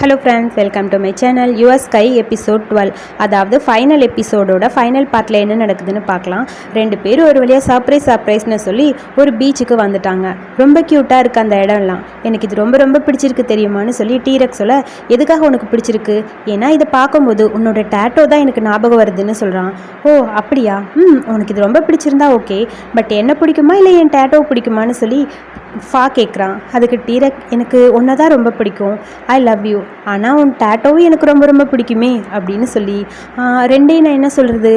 Hello friends, welcome to my channel. US sky episode 12, அதாவது final எபிசோடோட final பார்ட்டில் என்ன நடக்குதுன்னு பார்க்கலாம். ரெண்டு பேரும் ஒரு வழியாக சர்ப்ரைஸ்னு சொல்லி ஒரு பீச்சுக்கு வந்துட்டாங்க. ரொம்ப க்யூட்டாக இருக்குது அந்த இடம்லாம். எனக்கு இது ரொம்ப ரொம்ப பிடிச்சிருக்கு தெரியுமான்னு சொல்லி டீரக்ஸ் சொல்ல, எதுக்காக உனக்கு பிடிச்சிருக்கு? ஏன்னா இதை பார்க்கும்போது உன்னோட டேட்டோ தான் எனக்கு ஞாபகம் வருதுன்னு சொல்கிறான். ஓ அப்படியா, உனக்கு இது ரொம்ப பிடிச்சிருந்தா ஓகே, பட் என்ன பிடிக்குமா இல்லை என் டேட்டோ பிடிக்குமான்னு சொல்லி ஃபா கேட்குறான். அதுக்கு டீரக், எனக்கு ஒன்றை தான் ரொம்ப பிடிக்கும், ஐ லவ் யூ, ஆனால் உன் டேட்டோவும் எனக்கு ரொம்ப ரொம்ப பிடிக்குமே அப்படின்னு சொல்லி, ரெண்டையும் நான் என்ன சொல்கிறது,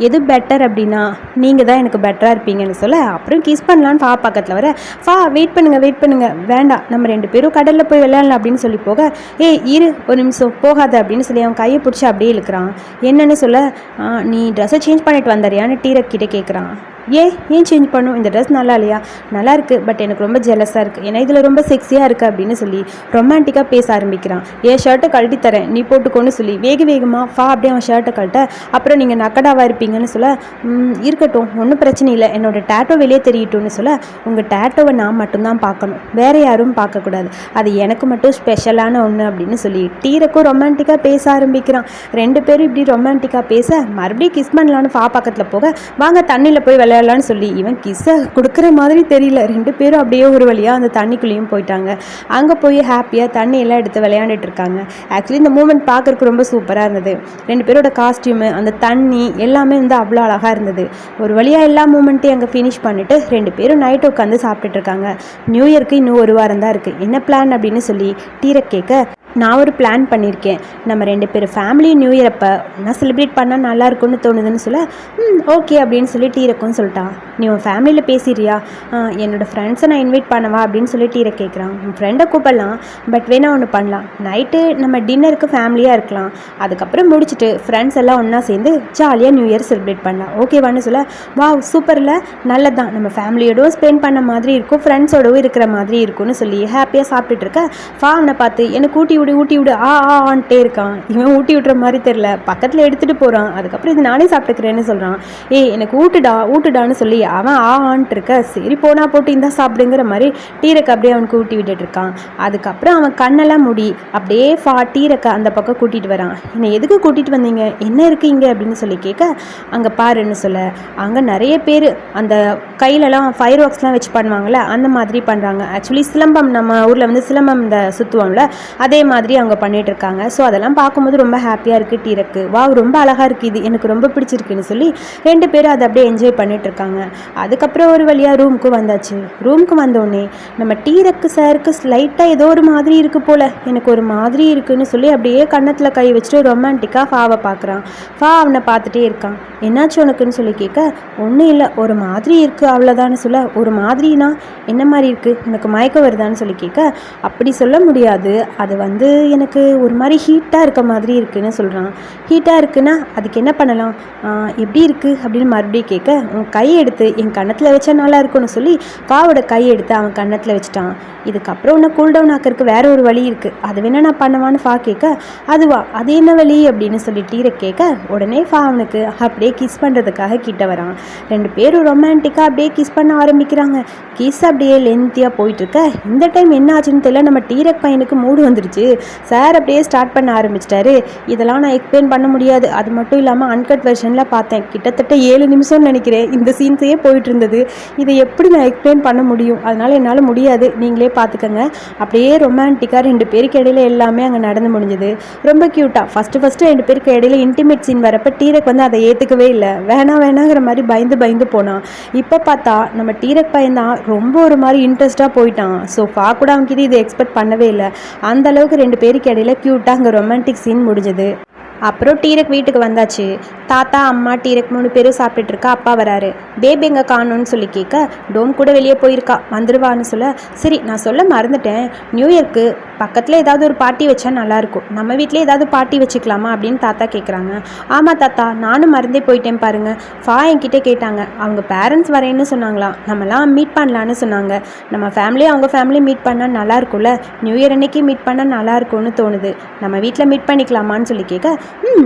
எது பெட்டர் அப்படின்னா நீங்கள் தான் எனக்கு பெட்டராக இருப்பீங்கன்னு சொல்ல, அப்புறம் கிஸ் பண்ணலான்னு ஃபா பக்கத்தில் வர, ஃபா வெயிட் பண்ணுங்க, வேண்டாம் நம்ம ரெண்டு பேரும் கடலில் போய் விளையாடலாம் அப்படின்னு சொல்லி போக, ஏய் இரு ஒரு நிமிஷம் போகாத அப்படின்னு சொல்லி அவன் கையை பிடிச்சி அப்படியே இழுக்கிறான். என்னன்னு சொல்ல, நீ ட்ரெஸ்ஸை சேஞ்ச் பண்ணிட்டு வந்தறியான்னு டீரக் கிட்டே கேட்குறான். ஏன் சேஞ்ச் பண்ணும், இந்த ட்ரெஸ் நல்லா இல்லையா? நல்லா இருக்குது, பட் எனக்கு ரொம்ப ஜெலஸாக இருக்குது, ஏன்னா இதில் ரொம்ப செக்ஸியாக இருக்குது அப்படின்னு சொல்லி ரொமான்டிக்காக பேச ஆரம்பிக்கிறான். ஏன் ஷர்ட்டை கழட்டி தரேன் நீ போட்டுக்கோன்னு சொல்லி வேகமாக ஃபா அப்படியே அவன் ஷர்ட்டை கழட்ட, அப்புறம் நீங்கள் நக்கடாவாக இருப்பீங்கன்னு சொல்ல, இருக்கட்டும் ஒன்றும் பிரச்சனை இல்லை, என்னோடய டேட்டோ வெளியே தெரியட்டும்னு சொல்ல, உங்கள் டேட்டோவை நான் மட்டும்தான் பார்க்கணும், வேறு யாரும் பார்க்கக்கூடாது, அது எனக்கு மட்டும் ஸ்பெஷலான ஒன்று அப்படின்னு சொல்லி டீரக்கும் ரொமான்டிக்காக பேச ஆரம்பிக்கிறான். ரெண்டு பேரும் இப்படி ரொமான்டிக்காக பேச மறுபடியும் கிஸ் பண்ணலான்னு ஃபா பக்கத்தில் போக, வாங்க தண்ணியில் போய் விளையாடலான்னு சொல்லி இவன் கிஸ்ஸை கொடுக்குற மாதிரி தெரியல. ரெண்டு பேரும் அப்படியே ஒரு வழியாக அந்த தண்ணிக்குள்ளேயும் போயிட்டாங்க. அங்கே போய் ஹாப்பியாக தண்ணியெல்லாம் எடுத்து விளையாண்டுட்டு இருக்காங்க. ஆக்சுவலி இந்த மூமெண்ட் பார்க்குறதுக்கு ரொம்ப சூப்பராக இருந்தது. ரெண்டு பேரோட காஸ்டியூமு, அந்த தண்ணி எல்லாமே வந்து அவ்வளோ அழகாக இருந்தது. ஒரு வழியாக எல்லா மூமெண்ட்டையும் அங்கே ஃபினிஷ் பண்ணிவிட்டு ரெண்டு பேரும் நைட்டு உட்காந்து சாப்பிட்டுட்டு இருக்காங்க. நியூ இயர்க்கு இன்னும் ஒரு வாரம் தான் இருக்குது, என்ன பிளான் அப்படின்னு சொல்லி டீரக் கேட்க, நான் ஒரு பிளான் பண்ணியிருக்கேன், நம்ம ரெண்டு பேரும் ஃபேமிலி நியூ இயர் அப்போ ஒன்றா செலிப்ரேட் பண்ணால் நல்லாயிருக்கும்னு தோணுதுன்னு சொல்ல, ஓகே அப்படின்னு சொல்லி டீரக்குன்னு சொல்லிட்டான். நீ உன் ஃபேமிலியில் பேசிடுறியா? என்னோடய ஃப்ரெண்ட்ஸை நான் இன்வைட் பண்ணவா அப்படின்னு சொல்லி டீரக் கேட்குறான். உன் ஃப்ரெண்டை கூப்பிடலாம், பட் வேணால் ஒன்று பண்ணலாம், நைட்டு நம்ம டின்னருக்கு ஃபேமிலியாக இருக்கலாம், அதுக்கப்புறம் முடிச்சுட்டு ஃப்ரெண்ட்ஸ் எல்லாம் ஒன்றா சேர்ந்து ஜாலியாக நியூ இயர் செலிப்ரேட் பண்ணலாம், ஓகேவான்னு சொல்ல, வா சூப்பரில், நல்லதான், நம்ம ஃபேமிலியோடவும் ஸ்பெண்ட் பண்ண மாதிரி இருக்கும், ஃப்ரெண்ட்ஸோடவும் இருக்கிற மாதிரி இருக்கும்னு சொல்லி ஹாப்பியாக சாப்பிட்டுட்டு இருக்க, ஃபா பார்த்து எனக்கு ஊட்டி விடு ஆன்ட்டே இருக்கான். இவன் ஊட்டி விட்டுற மாதிரி தெரில, பக்கத்தில் எடுத்துகிட்டு போகிறான். அதுக்கப்புறம் இது நானே சாப்பிட்டுக்கிறேன்னு சொல்கிறான். எனக்கு ஊட்டுடான்னு சொல்லி அவன் ஆன்ட்டு இருக்க, சரி போனா போட்டு இந்தா சாப்பிடுங்கிற மாதிரி டீரக் அப்படியே அவனுக்கு ஊட்டி விட்டுட்டு இருக்கான். அதுக்கப்புறம் அவன் கண்ணெல்லாம் மூடி அப்படியே டீரக்க அந்த பக்கம் கூட்டிகிட்டு வரான். என்னை எதுக்கு கூட்டிகிட்டு வந்தீங்க, என்ன இருக்குது இங்கே அப்படின்னு சொல்லி கேட்க, அங்கே பாருன்னு சொல்ல, அங்கே நிறைய பேர் அந்த கையிலலாம் ஃபயர் ஒர்க்ஸ்லாம் வச்சு பண்ணுவாங்கள்ல, அந்த மாதிரி பண்ணுறாங்க. ஆக்சுவலி சிலம்பம், நம்ம ஊரில் வந்து சிலம்பம் இந்த சுற்றுவாங்கள்ல, அதே மாதிரி அவங்க பண்ணிட்டு இருக்காங்க. ஸோ அதெல்லாம் பார்க்கும்போது ரொம்ப ஹாப்பியாக இருக்குது டீரக்கு. வா ரொம்ப அழகாக இருக்குது, இது எனக்கு ரொம்ப பிடிச்சிருக்குன்னு சொல்லி ரெண்டு பேரும் அதை அப்படியே என்ஜாய் பண்ணிட்டு இருக்காங்க. அதுக்கப்புறம் ஒரு வழியாக ரூமுக்கு வந்தாச்சு. ரூமுக்கு வந்தோடனே நம்ம டீரக்கு சாருக்கு லைட்டாக ஏதோ ஒரு மாதிரி இருக்குது போல், எனக்கு ஒரு மாதிரி இருக்குன்னு சொல்லி அப்படியே கன்னத்தில் கை வச்சுட்டு ரொமான்டிக்காக ஃபாவை பார்க்குறான். ஃபா அவனை பார்த்துட்டே இருக்கான். என்னாச்சு உனக்குன்னு சொல்லி கேட்க, ஒன்றும் இல்லை ஒரு மாதிரி இருக்குது அவ்வளோதான்னு சொல்ல, ஒரு மாதிரினா என்ன மாதிரி இருக்குது, எனக்கு மயக்கம் வருதான்னு சொல்லி கேட்க, அப்படி சொல்ல முடியாது, அது வந்து எனக்கு ஒரு மாதிரி ஹீட்டாக இருக்க மாதிரி இருக்குன்னு சொல்கிறான். ஹீட்டாக இருக்குன்னா அதுக்கு என்ன பண்ணலாம், எப்படி இருக்குது அப்படின்னு மறுபடியும் கேட்க, உன் கையை எடுத்து என் கன்னத்தில் வச்சா நல்லா இருக்குன்னு சொல்லி காவோட கையை எடுத்து அவன் கன்னத்தில் வச்சுட்டான். இதுக்கப்புறம் உன்னை கூல் டவுன் ஆக்கிறதுக்கு வேற ஒரு வழி இருக்குது, அது வேணால் நான் பண்ணுவான்னு ஃபா கேட்க, அதுவா அது என்ன வழி அப்படின்னு சொல்லி டீரக் கேட்க, உடனே ஃபா அவனுக்கு அப்படியே கிஸ் பண்ணுறதுக்காக கிட்ட வரான். ரெண்டு பேரும் ரொமான்டிக்காக அப்படியே கிஸ் பண்ண ஆரம்பிக்கிறாங்க. கிஸ் அப்படியே லென்த்தியாக போயிட்டுருக்க, இந்த டைம் என்ன ஆச்சுன்னு தெரியல, நம்ம டீரக் பையனுக்கு மூடு வந்துருச்சு. சார் அப்படியே ஸ்டார்ட் பண்ண ஆரம்பிச்சிட்டாரு. இதெல்லாம் நான் எக்ஸ்பிளைன் பண்ண முடியாது, அது மட்டும் இல்லாமல் அன்கட் வெர்ஷனில் பார்த்தேன், கிட்டத்தட்ட 7 நிமிஷம்னு நினைக்கிறேன் இந்த சீன்ஸையே போயிட்டு இருந்தது, இதை எப்படி நான் எக்ஸ்பிளைன் பண்ண முடியும், அதனால் என்னால் முடியாது, நீங்களே பார்த்துக்கங்க. அப்படியே ரொமான்டிக்காக ரெண்டு பேருக்கு இடையில எல்லாமே அங்கே நடந்து முடிஞ்சது. ரொம்ப க்யூட்டாக ஃபஸ்ட்டு ரெண்டு பேருக்கு இடையில இன்டிமேட் சீன் வரப்போ டீரக் வந்து அதை ஏற்றுக்கவே இல்லை, வேணாங்கிற மாதிரி பயந்து போனான். இப்போ பார்த்தா நம்ம டீரக் பையன் தான் ரொம்ப ஒரு மாதிரி இன்ட்ரெஸ்டாக போயிட்டான். ஸோ ஃபா கூட அவங்ககிட்ட இதை எக்ஸ்பெக்ட் பண்ணவே இல்லை. அந்த அளவுக்கு ரெண்டு பேருக்கு இடையில க்யூட்டாக அங்கே ரொமான்டிக் சீன் முடிஞ்சது. அப்புறம் டீரக் வீட்டுக்கு வந்தாச்சு. தாத்தா அம்மா டீரக் 3 பேரும் சாப்பிட்டுட்டு இருக்கா. அப்பா வராரு. பேபி எங்கே காணோன்னு சொல்லி கேட்க, டோம் கூட வெளியே போயிருக்கா, வந்துடுவான்னு சொல்ல, சரி நான் சொல்ல மறந்துட்டேன், நியூ இயர்க்கு பக்கத்தில் ஏதாவது ஒரு பார்ட்டி வச்சா நல்லாயிருக்கும், நம்ம வீட்டிலே ஏதாவது பார்ட்டி வச்சுக்கலாமா அப்படின்னு தாத்தா கேட்குறாங்க. ஆமாம் தாத்தா, நானும் மறந்தே போயிட்டேன் பாருங்கள், ஃபா என்கிட்ட கேட்டாங்க, அவங்க பேரண்ட்ஸ் வரேன்னு சொன்னாங்களாம், நம்மலாம் மீட் பண்ணலான்னு சொன்னாங்க, நம்ம ஃபேமிலி அவங்க ஃபேமிலி மீட் பண்ணால் நல்லாயிருக்கும்ல, நியூ இயர் அன்னைக்கு மீட் பண்ணால் நல்லாயிருக்கும்னு தோணுது, நம்ம வீட்டில் மீட் பண்ணிக்கலாமான்னு சொல்லி கேட்க,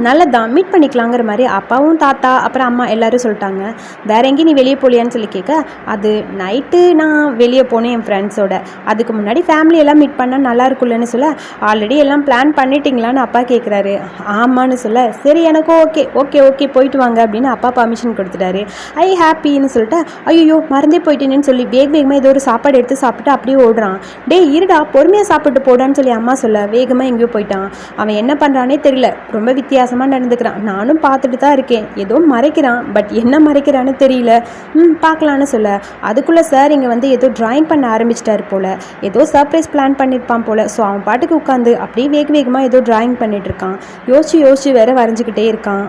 நல்லதான் மீட் பண்ணிக்கலாங்கிற மாதிரி அப்பாவும் தாத்தா அப்புறம் அம்மா எல்லோரும் சொல்லிட்டாங்க. வேற எங்கேயும் நீ வெளியே போலியான்னு சொல்லி கேட்க, அது நைட்டு நான் வெளியே போனேன் என் ஃப்ரெண்ட்ஸோட, அதுக்கு முன்னாடி ஃபேமிலியெல்லாம் மீட் பண்ணால் நல்லா இருக்குல்லன்னு சொல்ல, ஆல்ரெடி எல்லாம் பிளான் பண்ணிட்டீங்களான்னு அப்பா கேட்குறாரு. ஆமான்னு சொல்ல, சரி எனக்கும் ஓகே ஓகே ஓகே போயிட்டு வாங்க அப்படின்னு அப்பா பர்மிஷன் கொடுத்துட்டாரு. ஐ ஹாப்பின்னு சொல்லிட்டு ஐயோ மறந்தே போயிட்டேன்னு சொல்லி வேகமாக ஏதோ ஒரு சாப்பாடு எடுத்து சாப்பிட்டு அப்படியே ஓடுறான். டே இருடா பொறுமையாக சாப்பிட்டு போடான்னு சொல்லி அம்மா சொல்ல வேகமாக எங்கேயோ போயிட்டான். அவன் என்ன பண்ணுறானே தெரியல, ரொம்ப வித்தியாசமாக நடந்துக்கிறான். நானும் பார்த்துட்டு தான் இருக்கேன், ஏதோ மறைக்கிறான், பட் என்ன மறைக்கிறான்னு தெரியல. பார்க்கலான்னு சொல்ல, அதுக்குள்ளே சார் இங்கே வந்து ஏதோ ட்ராயிங் பண்ண ஆரம்பிச்சிட்டாரு போல், ஏதோ சர்ப்ரைஸ் பிளான் பண்ணியிருப்பான் போல். ஸோ அவன் பாட்டுக்கு உட்காந்து அப்படியே வேகமாக ஏதோ ட்ராயிங் பண்ணிட்டு இருக்கான். யோசிச்சு வேற வரைஞ்சிக்கிட்டே இருக்கான்.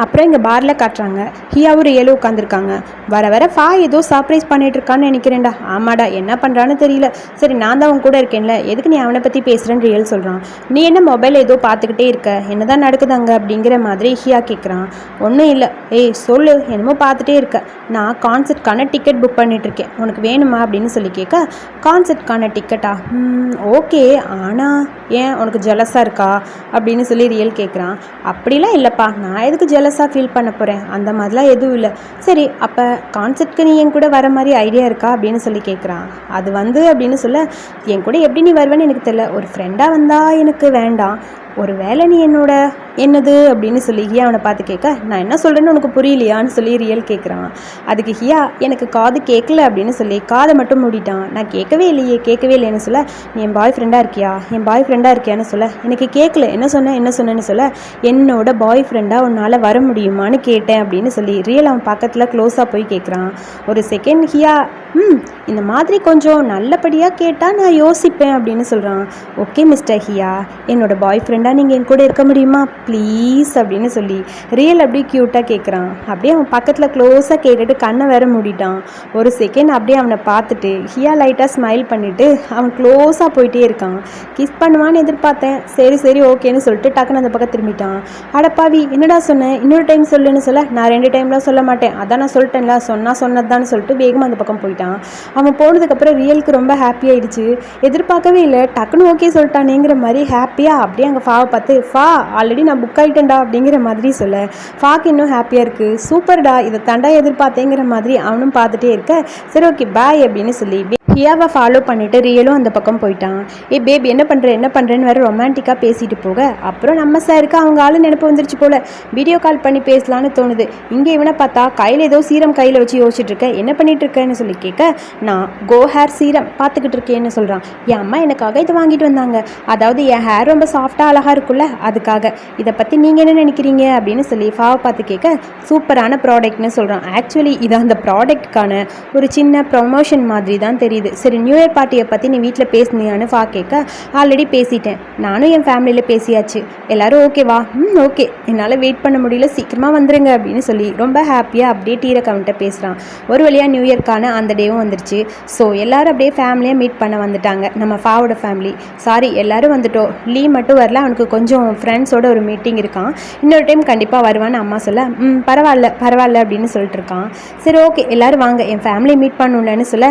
அப்புறம் இங்கே பாரில் காட்டுறாங்க. ஹியாவும் ரியலும் உட்காந்துருக்காங்க. வர ஃபா ஏதோ சர்ப்ரைஸ் பண்ணிட்டு இருக்கான்னு நினைக்கிறேன்டா. ஆமாடா என்ன பண்ணுறான்னு தெரியல. சரி நான் தான் அவன் கூட இருக்கேன்ல, எதுக்கு நீ அவனை பற்றி பேசுகிறேன்னு ரியல் சொல்கிறான். நீ என்ன மொபைல் ஏதோ பார்த்துக்கிட்டே இருக்க, என்ன தான் நடக்குதாங்க அப்படிங்கிற மாதிரி ஹியா கேட்குறான். ஒன்றும் இல்லை, ஏய் சொல்லு, என்னமோ பார்த்துட்டே இருக்க. நான் கான்சர்ட்கான டிக்கெட் புக் பண்ணிகிட்ருக்கேன், உனக்கு வேணுமா அப்படின்னு சொல்லி கேட்க, கான்சர்ட்கான டிக்கெட்டா? ஓகே, ஆனால் ஏன் உனக்கு ஜெலஸாக இருக்கா அப்படின்னு சொல்லி ரியல் கேட்குறான். அப்படிலாம் இல்லைப்பா, நான் எதுக்கு ஜெலஸாக ஃபீல் பண்ண போகிறேன், அந்த மாதிரிலாம் எதுவும் இல்லை. சரி அப்போ கான்சர்ட்க்கு நீ என் கூட வர மாதிரி ஐடியா இருக்கா அப்படின்னு சொல்லி கேட்குறான். அது வந்து அப்படின்னு சொல்ல, என் கூட எப்படி நீ வருவேன்னு எனக்கு தெரியல, ஒரு ஃப்ரெண்டாக வந்தால் எனக்கு வேண்டாம், ஒரு வேளை நீ என்னது அப்படின்னு சொல்லி ஹியா அவனை பார்த்து கேட்க, நான் என்ன சொல்கிறேன்னு உனக்கு புரியலையான்னு சொல்லி ரியல் கேட்குறான். அதுக்கு ஹியா எனக்கு காது கேட்கல அப்படின்னு சொல்லி காதை மட்டும் மூடிட்டான். நான் கேட்கவே இல்லைன்னு சொல்ல, நீ என் பாய் ஃப்ரெண்டாக இருக்கியான்னு சொல்ல, எனக்கு கேட்கல, என்ன சொன்னேன்னு சொல்ல, என்னோட பாய் ஃப்ரெண்டாக உன்னால் வர முடியுமான்னு கேட்டேன் அப்படின்னு சொல்லி ரியல் அவன் பக்கத்தில் க்ளோஸாக போய் கேட்குறான். ஒரு செகண்ட் ஹியா இந்த மாதிரி கொஞ்சம் நல்லபடியாக கேட்டால் நான் யோசிப்பேன் அப்படின்னு சொல்கிறான். ஓகே மிஸ்டர் ஹியா, என்னோட பாய் ஃப்ரெண்டாக நீங்கள் என் கூட இருக்க முடியுமா ப்ளீஸ் அப்படின்னு சொல்லி ரியல் அப்படியே க்யூட்டாக கேட்குறான். அப்படியே அவன் பக்கத்தில் க்ளோஸாக கேட்டுட்டு கண்ணை வேற மூடிட்டான். ஒரு செகண்ட் அப்படியே அவனை பார்த்துட்டு ஹியா லைட்டாக ஸ்மைல் பண்ணிவிட்டு அவன் க்ளோஸாக போயிட்டே இருக்கான். கிஸ் பண்ணுவான்னு எதிர்பார்த்தேன், சரி ஓகேன்னு சொல்லிட்டு டக்குன்னு அந்த பக்கம் திரும்பிட்டான். அடப்பாவி என்னடா சொன்னேன், இன்னொரு டைம் சொல்லுன்னு சொல்ல, நான் 2 டைம்லாம் சொல்ல மாட்டேன், அதான் நான் சொல்லிட்டேன்ல, சொன்னதுதான்னு சொல்லிட்டு வேகமாக அந்த பக்கம் போயிட்டான். அவன் போனதுக்கப்புறம் ரியலுக்கு ரொம்ப ஹாப்பி ஆயிடுச்சு. எதிர்பார்க்கவே இல்லை, டக்குன்னு ஓகே சொல்லிட்டானேங்கிற மாதிரி ஹாப்பியாக அப்படியே அங்கே ஃபாவை பார்த்து, ஃபா ஆல்ரெடி நான் புக் ஆகிட்டேன்டா அப்படிங்கிற மாதிரி சொல்ல, ஃபாக்கு இன்னும் ஹாப்பியாக இருக்குது. சூப்பர்டா, இதை தாண்டா எதிர்பார்த்தேங்கிற மாதிரி அவனும் பார்த்துட்டே இருக்க, சரி ஓகே பாய் அப்படின்னு சொல்லி ஹியாவை ஃபாலோ பண்ணிவிட்டு ரியலும் அந்த பக்கம் போயிட்டான். பேப் என்ன பண்ணுறேன்னு வேறு ரொமான்டிக்காக பேசிட்டு போக, அப்புறம் நம்ம சாருக்கு அவங்க ஆளு நினைப்பு வந்துருச்சு போல், வீடியோ கால் பண்ணி பேசலான்னு தோணுது. இங்கே இவனை பார்த்தா கையில் ஏதோ சீரம் கையில் வச்சு யோசிச்சுட்டு இருக்க, என்ன பண்ணிட்டு இருக்கேன்னு சொல்லி கேட்க, நான் கோ ஹேர் சீரம் பார்த்துக்கிட்டு இருக்கேன்னு சொல்கிறான். என் அம்மா எனக்காக இதை வாங்கிட்டு வந்தாங்க, அதாவது என் ஹேர் ரொம்ப சாஃப்டாக அழகாக இருக்குல்ல, அதுக்காக. இதை பற்றி நீங்கள் என்ன நினைக்கிறீங்க அப்படின்னு சொல்லி ஃபாவை பார்த்து கேட்க, சூப்பரான ப்ராடக்ட்னு சொல்கிறான். ஆக்சுவலி இது அந்த ப்ராடக்ட்கான ஒரு சின்ன ப்ரொமோஷன் மாதிரி தான் தெரியுது. சரி நியூ இயர் பார்ட்டியை பற்றி நீ வீட்டில் பேசுனியான்னு ஃபா கேட்க, ஆல்ரெடி பேசிட்டேன், நானும் என் ஃபேமிலியில் பேசியாச்சு, எல்லோரும் ஓகேவா? ஓகே, என்னால் வெயிட் பண்ண முடியல, சீக்கிரமாக வந்துருங்க அப்படின்னு சொல்லி ரொம்ப ஹாப்பியாக அப்படியே டீரக் அவன்கிட்ட பேசுகிறான். ஒரு வழியாக நியூ இயர்க்கான அந்த டேவும் வந்துருச்சு. ஸோ எல்லோரும் அப்படியே ஃபேமிலியாக மீட் பண்ண வந்துட்டாங்க. நம்ம ஃபாவோட ஃபேமிலி, சாரி எல்லோரும் வந்துட்டோம், லீவ் மட்டும் வரல, அவனுக்கு கொஞ்சம் ஃப்ரெண்ட்ஸோட ஒரு மீட்டிங் இருக்கான், இன்னொரு டைம் கண்டிப்பாக வருவான்னு அம்மா சொல்ல, பரவாயில்ல அப்படின்னு சொல்லிட்டு இருக்கான். சரி ஓகே எல்லோரும் வாங்க, என் ஃபேமிலியை மீட் பண்ணணும்லன்னு சொல்ல,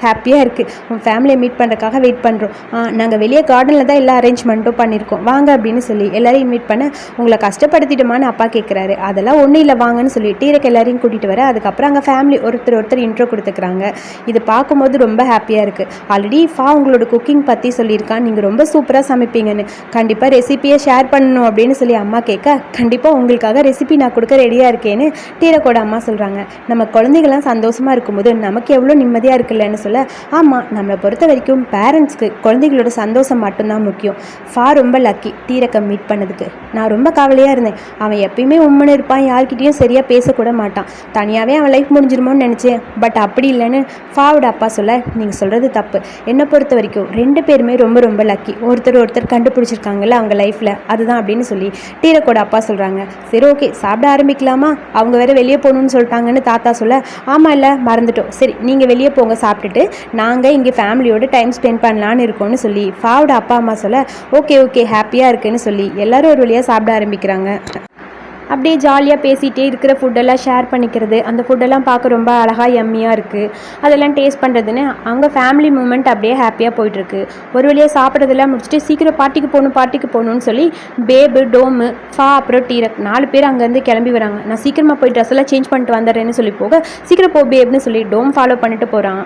ஹாப்பியாக இருக்குது, உன் ஃபேமிலியை மீட் பண்ணுறதுக்காக வெயிட் பண்ணுறோம், நாங்கள் வெளியே கார்டனில் தான் எல்லா அரேஞ்ச்மெண்ட்டும் பண்ணியிருக்கோம், வாங்க அப்படின்னு சொல்லி எல்லாரையும் மீட் பண்ண, உங்களை கஷ்டப்படுத்திட்டோமான்னு அப்பா கேட்குறாரு. அதெல்லாம் ஒன்றும் இல்லை வாங்கன்னு சொல்லி டீரக் எல்லாரையும் கூட்டிகிட்டு வர, அதுக்கப்புறம் அங்கே ஃபேமிலி ஒருத்தர் இன்ட்ரோ கொடுத்துக்கிறாங்க. இது பார்க்கும்போது ரொம்ப ஹாப்பியாக இருக்குது. ஆல்ரெடி ஃபா உங்களோட குக்கிங் பற்றி சொல்லியிருக்கான், நீங்கள் ரொம்ப சூப்பராக சமைப்பீங்கன்னு, கண்டிப்பாக ரெசிபியை ஷேர் பண்ணணும் அப்படின்னு சொல்லி அம்மா கேட்க, கண்டிப்பாக உங்களுக்காக ரெசிபி நான் கொடுக்க ரெடியாக இருக்கேன்னு டீரக்கோட அம்மா சொல்கிறாங்க. நம்ம குழந்தைகள்லாம் சந்தோஷமாக இருக்கும்போது நமக்கு எவ்வளோ நிம்மதியாக இருக்குல்லன்னு சொல்ல, ஆமாம் நம்மளை பொறுத்த வரைக்கும் பேரண்ட்ஸ்க்கு குழந்தைகளோட சந்தோஷம் மட்டும்தான் முக்கியம். ஃபா ரொம்ப லக்கி டீரக்கை மீட் பண்ணதுக்கு. நான் ரொம்ப கவலையாக இருந்தேன், அவன் எப்பயுமே உண்மைன்னு இருப்பான், யார்கிட்டையும் சரியாக பேசக்கூட மாட்டான், தனியாகவே அவன் லைஃப் முடிஞ்சிருமோன்னு நினச்சேன், பட் அப்படி இல்லைன்னு ஃபாவோட அப்பா சொல்ல, நீங்கள் சொல்கிறது தப்பு, என்னை பொறுத்த வரைக்கும் 2 பேருமே ரொம்ப ரொம்ப லக்கி, ஒருத்தர் கண்டுபிடிச்சிருக்காங்கல்ல அவங்க லைஃப்பில், அதுதான் அப்படின்னு சொல்லி டீரக்கோட அப்பா சொல்கிறாங்க. சரி ஓகே சாப்பிட ஆரம்பிக்கலாமா, அவங்க வேறு வெளியே போகணுன்னு சொல்லிட்டாங்கன்னு தாத்தா சொல்ல, ஆமாம் இல்லை மறந்துட்டோம், சரி நீங்கள் வெளியே போங்க சாப்பிட்டுட்டு, நாங்கள் இங்கே ஃபேமிலியோட டைம் ஸ்பெண்ட் பண்ணலான்னு இருக்கோன்னு சொல்லி ஃபாவோட அப்பா அம்மா சொல்ல, ஓகே ஹாப்பியாக இருக்குன்னு சொல்லி எல்லோரும் ஒரு வழியாக சாப்பிட ஆரம்பிக்கிறாங்க. அப்படியே ஜாலியாக பேசிகிட்டே இருக்கிற ஃபுட்டெல்லாம் ஷேர் பண்ணிக்கிறது, அந்த ஃபுட்டெல்லாம் பார்க்க ரொம்ப அழகாக எம்மியாக இருக்குது, அதெல்லாம் டேஸ்ட் பண்ணுறதுன்னு அவங்க ஃபேமிலி மூமெண்ட் அப்படியே ஹாப்பியாக போயிட்டுருக்கு. ஒரு வழியாக சாப்பிட்றதெல்லாம் முடிச்சுட்டு சீக்கிரம் பார்ட்டிக்கு போகணும்னு சொல்லி பேபு, டோமு, ஃபா அப்புறம் டீரக் 4 பேர் அங்கேருந்து கிளம்பி வராங்க. நான் சீக்கிரமாக போய் ட்ரெஸ் எல்லாம் சேஞ்ச் பண்ணிட்டு வந்துடுறேன்னு சொல்லி போக, சீக்கிரம் போ பேப்னு சொல்லி டோம் ஃபாலோ பண்ணிட்டு போகிறான்.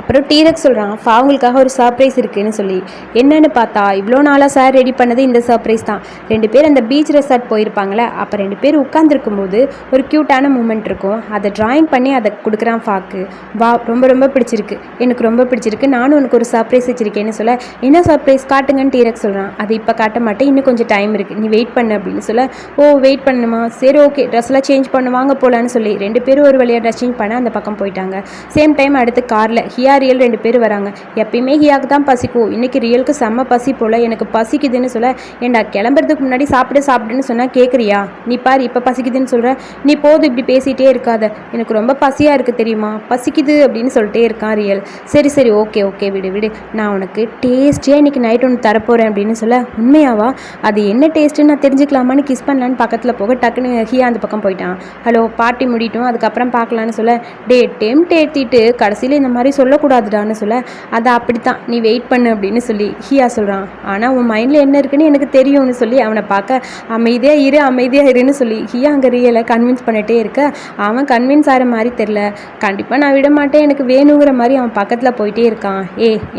அப்புறம் டீரக் சொல்கிறான் அவங்களுக்காக ஒரு சர்ப்ரைஸ் இருக்குன்னு சொல்லி. என்னன்னு பார்த்தா இவ்வளோ நாளாக சார் ரெடி பண்ணது இந்த சர்ப்ரைஸ் தான். 2 பேர் அந்த பீச் ரெசார்ட் போயிருப்பாங்களே, அப்போ 2 பேர் உட்காந்துருக்கும்போது ஒரு க்யூட்டான மூமெண்ட் இருக்கும். அதை ட்ராயிங் பண்ணி அதை கொடுக்குறான் ஃபாக்கு. வா, ரொம்ப ரொம்ப பிடிச்சிருக்கு, எனக்கு ரொம்ப பிடிச்சிருக்கு, நானும் உனக்கு ஒரு சர்ப்ரைஸ் வச்சுருக்கேன்னு சொல்ல, என்ன சர்ப்ரைஸ் காட்டுங்கன்னு டீரக் சொல்கிறான். அது இப்போ காட்ட மாட்டேன், இன்னும் கொஞ்சம் டைம் இருக்குது, நீ வெயிட் பண்ணு அப்படின்னு சொல்ல, ஓ வெயிட் பண்ணணுமா, சரி ஓகே ட்ரெஸ்லாம் சேஞ்ச் பண்ணுவாங்க போகலான்னு சொல்லி 2 பேரும் ஒரு வழியாக ட்ரெஸ் சேஞ்ச் பண்ண அந்த பக்கம் போயிட்டாங்க. சேம் டைம் அடுத்து காரில் ஹியா ரியல் 2 பேர் வராங்க. எப்பயுமே ஹியாவுக்கு தான் பசிக்கும், இன்றைக்கி ரியலுக்கு செம்ம பசி போல், எனக்கு பசிக்குதுன்னு சொல்ல, ஏண்டா கிளம்புறதுக்கு முன்னாடி சாப்பிடுன்னு சொன்னால் கேட்குறியா, நீ பாரு இப்போ பசிக்குதுன்னு சொல்கிற, நீ போதும் இப்படி பேசிகிட்டே இருக்காத, எனக்கு ரொம்ப பசியாக இருக்குது தெரியுமா, பசிக்குது அப்படின்னு சொல்லிட்டே இருக்கான் ரியல். சரி சரி ஓகே ஓகே விடு விடு, நான் உனக்கு டேஸ்டியாக இன்றைக்கி நைட் ஒன்று தரப்போகிறேன் அப்படின்னு சொல்ல, உண்மையாவா, அது என்ன டேஸ்ட்டுன்னு நான் தெரிஞ்சுக்கலாமான்னு கிஸ் பண்ணலான்னு பக்கத்தில் போக டக்குன்னு ஹியா அந்த பக்கம் போயிட்டான். ஹலோ பார்ட்டி முடிட்டும் அதுக்கப்புறம் பார்க்கலான்னு சொல்ல, டெம்ட் ஏற்றிட்டு கடைசியில் இந்த மாதிரி சொல்லக்கூடாதுடான்னு சொல்ல, அதை அப்படித்தான் நீ வெயிட் பண்ணு அப்படின்னு சொல்லி ஹியா சொல்கிறான். ஆனால் உன் மைண்டில் என்ன இருக்குன்னு எனக்கு தெரியும்னு சொல்லி அவனை பார்க்க அமைதியாக இருன்னு சொல்லி ஹியா அங்கே ரியலை கன்வின்ஸ் பண்ணிகிட்டே இருக்க, அவன் கன்வின்ஸ் ஆகிற மாதிரி தெரில. கண்டிப்பாக நான் விட மாட்டேன், எனக்கு வேணுங்கிற மாதிரி அவன் பக்கத்தில் போயிட்டே இருக்கான்.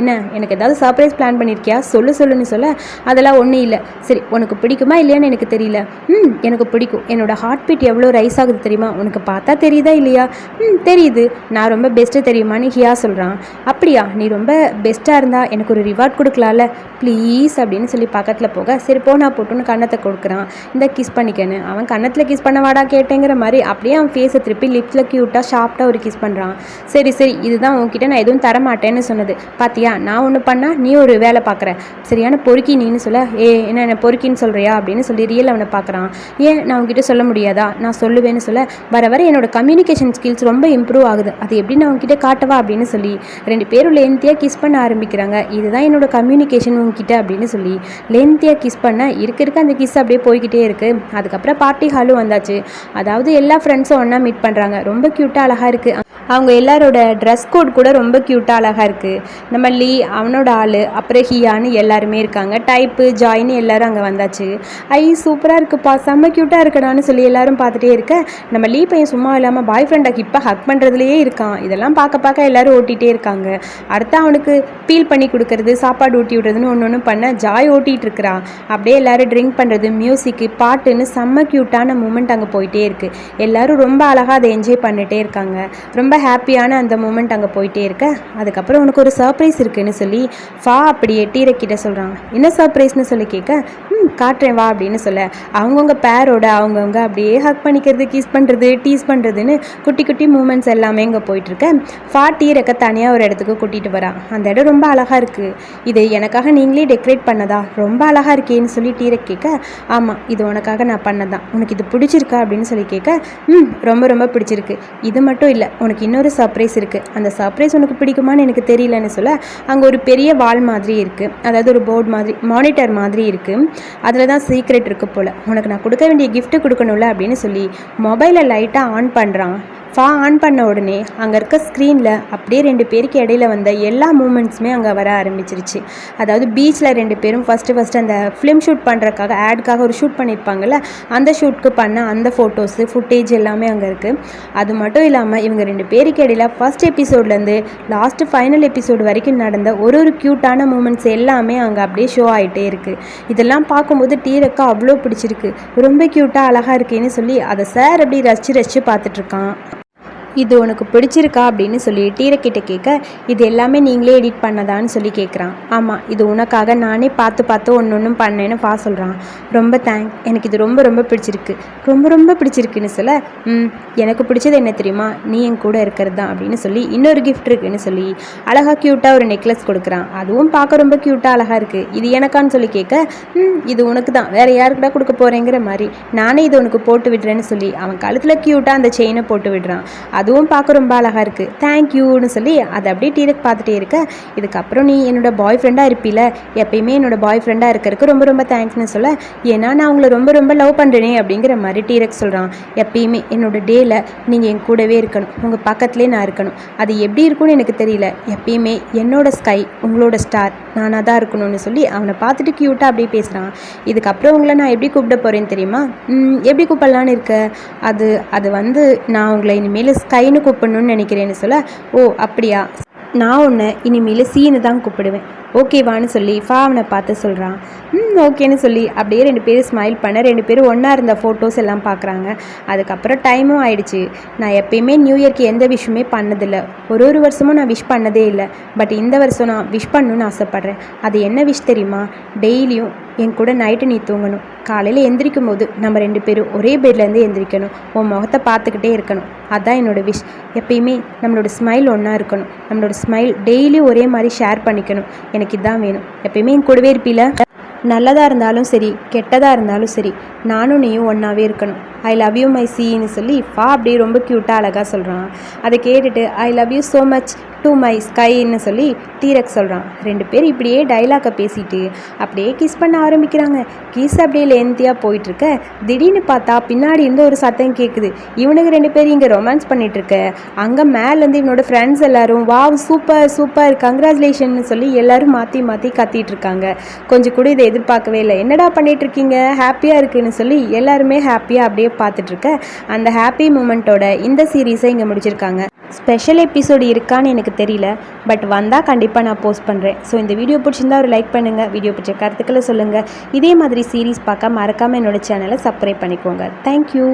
என்ன எனக்கு ஏதாவது சர்ப்ரைஸ் பிளான் பண்ணியிருக்கியா, சொல்லுன்னு சொல்ல, அதெல்லாம் ஒன்றும் இல்லை, சரி உனக்கு பிடிக்குமா இல்லையான்னு எனக்கு தெரியல, எனக்கு பிடிக்கும், என்னோட ஹார்ட் பீட் எவ்வளோ ரைஸ் ஆகுது தெரியுமா, உனக்கு பார்த்தா தெரியுதா இல்லையா, தெரியுது, நான் ரொம்ப பெஸ்ட்டு தெரியுமான்னு ஹியா சொல்கிறான். அப்படியா, நீ ரொம்ப பெஸ்ட்டாக இருந்தால் எனக்கு ஒரு ரிவார்ட் கொடுக்கலாம்ல ப்ளீஸ் அப்படின்னு சொல்லி பக்கத்தில் போக, சரி போ நான் போட்டுன்னு கன்னத்தை கொடுக்குறான், இந்த கிஸ் பண்ணிக்கன்னு. அவன் கன்னத்தில் கிஸ் பண்ண வாடா கேட்டேங்கிற மாதிரி அப்படியே அவன் ஃபேஸை திருப்பி லிப்ஸில் க்யூட்டாக ஷார்ப்டாக ஒரு கிஸ் பண்ணுறான். சரி இதுதான் உன்கிட்ட நான் எதுவும் தரமாட்டேன்னு சொன்னது பார்த்தியா, நான் ஒன்று பண்ணால் நீ ஒரு வேலை பார்க்குற, சரியான பொறுக்கி நீன்னு சொல்ல, என்ன பொறுக்கின்னு சொல்கிறியா அப்படின்னு சொல்லி ரியல் அவனை பார்க்குறான். ஏன் நான் உன்கிட்ட சொல்ல முடியாதா, நான் சொல்லுவேன்னு சொல்ல, வர என்னோட கம்யூனிகேஷன் ஸ்கில்ஸ் ரொம்ப இம்ப்ரூவ் ஆகுது, அது எப்படி நான் உங்ககிட்ட காட்டவா அப்படின்னு சொல்லி 2 பேரும் லென்த்தியாக கிஸ் பண்ண ஆரம்பிக்கிறாங்க. இதுதான் என்னோட கம்யூனிகேஷன் உங்ககிட்ட அப்படின்னு சொல்லி லென்த்தியாக கிஸ் பண்ண இருக்க அந்த கிஸ் அப்படியே போய்கிட்டே இருக்குது. அதுக்கப்புறம் பார்ட்டி ஹாலும் வந்தாச்சு. அதாவது எல்லா ஃப்ரெண்ட்ஸும் ஒன்றா மீட் பண்ணுறாங்க. ரொம்ப க்யூட்டாக அழகாக இருக்குது. அவங்க எல்லாரோட ட்ரெஸ் கோட் கூட ரொம்ப க்யூட்டாக அழகாக இருக்குது. நம்ம லீ, அவனோட ஆள், அப்புறம் ஹியான்னு எல்லாருமே இருக்காங்க. டைப்பு ஜாயின்னு எல்லோரும் அங்கே வந்தாச்சு. சூப்பராக இருக்குப்பா, செம்ம க்யூட்டாக இருக்கடான்னு சொல்லி எல்லாரும் பார்த்துட்டே இருக்க, நம்ம லீ பையன் சும்மா இல்லாமல் பாய் ஃப்ரெண்டாக இப்போ ஹக் பண்ணுறதுலையே இருக்கான். இதெல்லாம் பார்க்க எல்லோரும் ஓட்டிகிட்டே இருக்காங்க. அடுத்து அவனுக்கு பீல் பண்ணி கொடுக்கறது, சாப்பாடு ஊட்டி விடுறதுன்னு ஒன்று பண்ண ஜாய் ஓட்டிகிட்டு இருக்கிறான். அப்படியே எல்லோரும் ட்ரிங்க் பண்ணுறது, மியூசிக்கு, பாட்டுன்னு செம்ம க்யூட்டான மூமெண்ட் அங்கே போயிட்டே இருக்குது. எல்லோரும் ரொம்ப அழகாக அதை என்ஜாய் பண்ணிகிட்டே இருக்காங்க. ரொம்ப ஹாப்பியான அந்த மூமெண்ட் அங்கே போயிட்டே இருக்க, அதுக்கப்புறம் உனக்கு ஒரு சர்ப்ரைஸ் இருக்குன்னு சொல்லி அப்படியே டீரக்கிட்ட சொல்கிறான். என்ன சர்ப்ரைஸ்னு சொல்லி கேட்க, காட்டுறேன் வா அப்படின்னு சொல்ல, அவங்கவுங்க பேரோட அவங்கவுங்க அப்படியே ஹக் பண்ணிக்கிறது, கிஸ் பண்ணுறது, டீஸ் பண்ணுறதுன்னு குட்டி மூமெண்ட்ஸ் எல்லாமே இங்கே போயிட்டுருக்க. டீரக்க தனியாக ஒரு இடத்துக்கு கூட்டிகிட்டு வரான். அந்த இடம் ரொம்ப அழகாக இருக்குது, இது எனக்காக நீங்களே டெக்கரேட் பண்ணதா, ரொம்ப அழகாக இருக்கேன்னு சொல்லி டீரக் கேட்க, ஆமாம் இது உனக்காக நான் பண்ணதான், உனக்கு இது பிடிச்சிருக்கா அப்படின்னு சொல்லி கேட்க, ரொம்ப பிடிச்சிருக்கு, இது மட்டும் இல்லை உனக்கு இன்னொரு சர்ப்ரைஸ் இருக்குது, அந்த சர்ப்ரைஸ் உனக்கு பிடிக்குமான்னு எனக்கு தெரியலன்னு சொல்ல, அங்கே ஒரு பெரிய வால் மாதிரி இருக்குது, அதாவது ஒரு போர்டு மாதிரி, மானிட்டர் மாதிரி இருக்குது, அதில் தான் சீக்ரெட் இருக்குது போல், உனக்கு நான் கொடுக்க வேண்டிய கிஃப்ட்டு கொடுக்கணும்ல அப்படின்னு சொல்லி மொபைலை லைட்டாக ஆன் பண்ணுறான். ஆன் பண்ண உடனே அங்கே இருக்க ஸ்க்ரீனில் அப்படியே 2 பேருக்கு இடையில வந்த எல்லா மூமெண்ட்ஸுமே அங்கே வர ஆரம்பிச்சிருச்சு. அதாவது பீச்சில் 2 பேரும் ஃபஸ்ட்டு அந்த ஃபிலிம் ஷூட் பண்ணுறக்காக ஆடுக்காக ஒரு ஷூட் பண்ணியிருப்பாங்கள்ல, அந்த ஷூட்க்கு பண்ண அந்த ஃபோட்டோஸு ஃபுட்டேஜ் எல்லாமே அங்கே இருக்குது. அது மட்டும் இல்லாமல் இவங்க 2 பேருக்கு இடையில ஃபஸ்ட் எபிசோட்லேருந்து லாஸ்ட்டு ஃபைனல் எபிசோடு வரைக்கும் நடந்த ஒரு க்யூட்டான மூமெண்ட்ஸ் எல்லாமே அங்கே அப்படியே ஷோ ஆகிட்டே இருக்குது. இதெல்லாம் பார்க்கும்போது டீரக்கா அவ்வளோ பிடிச்சிருக்கு, ரொம்ப க்யூட்டாக அழகாக இருக்கேன்னு சொல்லி அதை சார் அப்படி ரசித்து பார்த்துட்ருக்கான். இது உனக்கு பிடிச்சிருக்கா அப்படின்னு சொல்லி டீரக்கிட்ட கேட்க, இது எல்லாமே நீங்களே எடிட் பண்ணதான்னு சொல்லி கேட்குறான். ஆமாம், இது உனக்காக நானே பார்த்து ஒன்று பண்ணேன்னு சொல்கிறான். ரொம்ப தேங்க்ஸ், எனக்கு இது ரொம்ப பிடிச்சிருக்கு, ரொம்ப பிடிச்சிருக்குன்னு சொல்ல, எனக்கு பிடிச்சது என்ன தெரியுமா, நீ என் கூட இருக்கிறது தான் அப்படின்னு சொல்லி இன்னொரு கிஃப்ட் இருக்குன்னு சொல்லி அழகாக க்யூட்டாக ஒரு நெக்லஸ் கொடுக்குறான். அதுவும் பார்க்க ரொம்ப க்யூட்டாக அழகாக இருக்குது, இது எனக்கான்னு சொல்லி கேட்க, இது உனக்கு தான், வேறு யாருக்கிட்ட கொடுக்க போகிறேங்கிற மாதிரி, நானே இது உனக்கு போட்டு விடுறேன்னு சொல்லி அவன் கழுத்தில் க்யூட்டாக அந்த செயினை போட்டு விடுறான். அதுவும் பார்க்க ரொம்ப அழகாக இருக்குது, தேங்க்யூன்னு சொல்லி அதை அப்படியே டீரக் பார்த்துட்டே இருக்க, இதுக்கப்புறம் நீ என்னோட பாய் ஃப்ரெண்டாக இருப்பீல, எப்பயுமே என்னோடய பாய் ஃப்ரெண்டாக இருக்கிறதுக்கு ரொம்ப தேங்க்ஸ்னு சொல்ல, ஏன்னா நான் உங்களை ரொம்ப லவ் பண்ணுறேனே அப்படிங்கிற மாதிரி டீரக் சொல்கிறான். எப்பயுமே என்னோடய டேயில் நீங்கள் என் கூடவே இருக்கணும், உங்கள் பக்கத்துலேயே நான் இருக்கணும், அது எப்படி இருக்கும்னு எனக்கு தெரியல, எப்பயுமே என்னோட ஸ்கை உங்களோட ஸ்டார் நானாக தான் இருக்கணும்னு சொல்லி அவனை பார்த்துட்டு க்யூட்டாக அப்படியே பேசுகிறான். இதுக்கப்புறம் உங்களை நான் எப்படி கூப்பிட போகிறேன்னு தெரியுமா, எப்படி கூப்பிடலான்னு இருக்க, அது வந்து நான் உங்களை இனிமேல் ஸ்கைன்னு கூப்பிடணும்னு நினைக்கிறேன்னு சொல்ல, ஓ அப்படியா, நான் உன்னை இனிமேல் சீனு தான் கூப்பிடுவேன், ஓகேவான்னு சொல்லி அவனை பார்த்து சொல்கிறான். ஓகேன்னு சொல்லி அப்படியே 2 பேரும் ஸ்மைல் பண்ண 2 பேரும் ஒன்றா இருந்த ஃபோட்டோஸ் எல்லாம் பார்க்குறாங்க. அதுக்கப்புறம் டைமும் ஆயிடுச்சு. நான் எப்பயுமே நியூ இயர்க்கு எந்த விஷயமே பண்ணதில்லை. ஒரு வருஷமும் நான் விஷ் பண்ணதே இல்லை. பட் இந்த வருஷம் நான் விஷ் பண்ணணுன்னு ஆசைப்பட்றேன். அது என்ன விஷ் தெரியுமா? டெய்லியும் என் கூட நைட்டு நீ தூங்கணும். காலையில் எந்திரிக்கும் போது நம்ம 2 பேரும் ஒரே பெட்லேருந்து எந்திரிக்கணும். உன் முகத்தை பார்த்துக்கிட்டே இருக்கணும். அதுதான் என்னோடய விஷ். எப்பயுமே நம்மளோட ஸ்மைல் ஒன்றா இருக்கணும். நம்மளோட ஸ்மைல் டெய்லியும் ஒரே மாதிரி ஷேர் பண்ணிக்கணும். எனக்கு இதுதான் வேணும். எப்பயுமே என் கூடவே இருப்பீல. நல்லதாக இருந்தாலும் சரி, கெட்டதாக இருந்தாலும் சரி, நானும் நீயும் ஒன்றாவே இருக்கணும். ஐ லவ் யூ மை சீன்னு சொல்லி அப்படியே ரொம்ப க்யூட்டாக அழகாக சொல்கிறான். அதை கேட்டுட்டு I love you so much to my ஸ்கைன்னு சொல்லி டீரக்ஸ் சொல்கிறான். 2 பேர் இப்படியே டைலாக்கை பேசிட்டு அப்படியே கிஸ் பண்ண ஆரம்பிக்கிறாங்க. கிஸ் அப்படியே லென்த்தியாக போயிட்டுருக்க திடீர்னு பார்த்தா பின்னாடி இருந்து ஒரு சத்தம் கேட்குது. இவனுக்கு 2 பேர் இங்கே ரொமான்ஸ் பண்ணிகிட்ருக்க. அங்கே மேலேருந்து இவனோட ஃப்ரெண்ட்ஸ் எல்லோரும் வாவ் சூப்பர் சூப்பர் கங்க்ராச்சுலேஷன்னு சொல்லி எல்லோரும் மாற்றி மாற்றி கத்திட்டு இருக்காங்க. கொஞ்சம் கூட இதை எதிர்பார்க்கவே இல்லை. என்னடா பண்ணிகிட்ருக்கீங்க, ஹாப்பியாக இருக்குன்னு சொல்லி எல்லாருமே ஹாப்பியாக அப்படியே பார்த்துட்ருக்க அந்த ஹாப்பி மூமெண்ட்டோட இந்த சீரீஸை இங்கே முடிச்சிருக்காங்க. ஸ்பெஷல் எபிசோடு இருக்கான்னு எனக்கு தெரியல, பட் வந்தால் கண்டிப்பாக நான் போஸ்ட் பண்ணுறேன். ஸோ இந்த வீடியோ பிடிச்சிருந்தா ஒரு லைக் பண்ணுங்கள், வீடியோ பிடிச்ச கருத்துக்களை சொல்லுங்கள். இதே மாதிரி சீரீஸ் பார்க்க மறக்காமல் என்னோடய சேனலை சப்ஸ்கிரைப் பண்ணிக்கோங்க. தேங்க்யூ.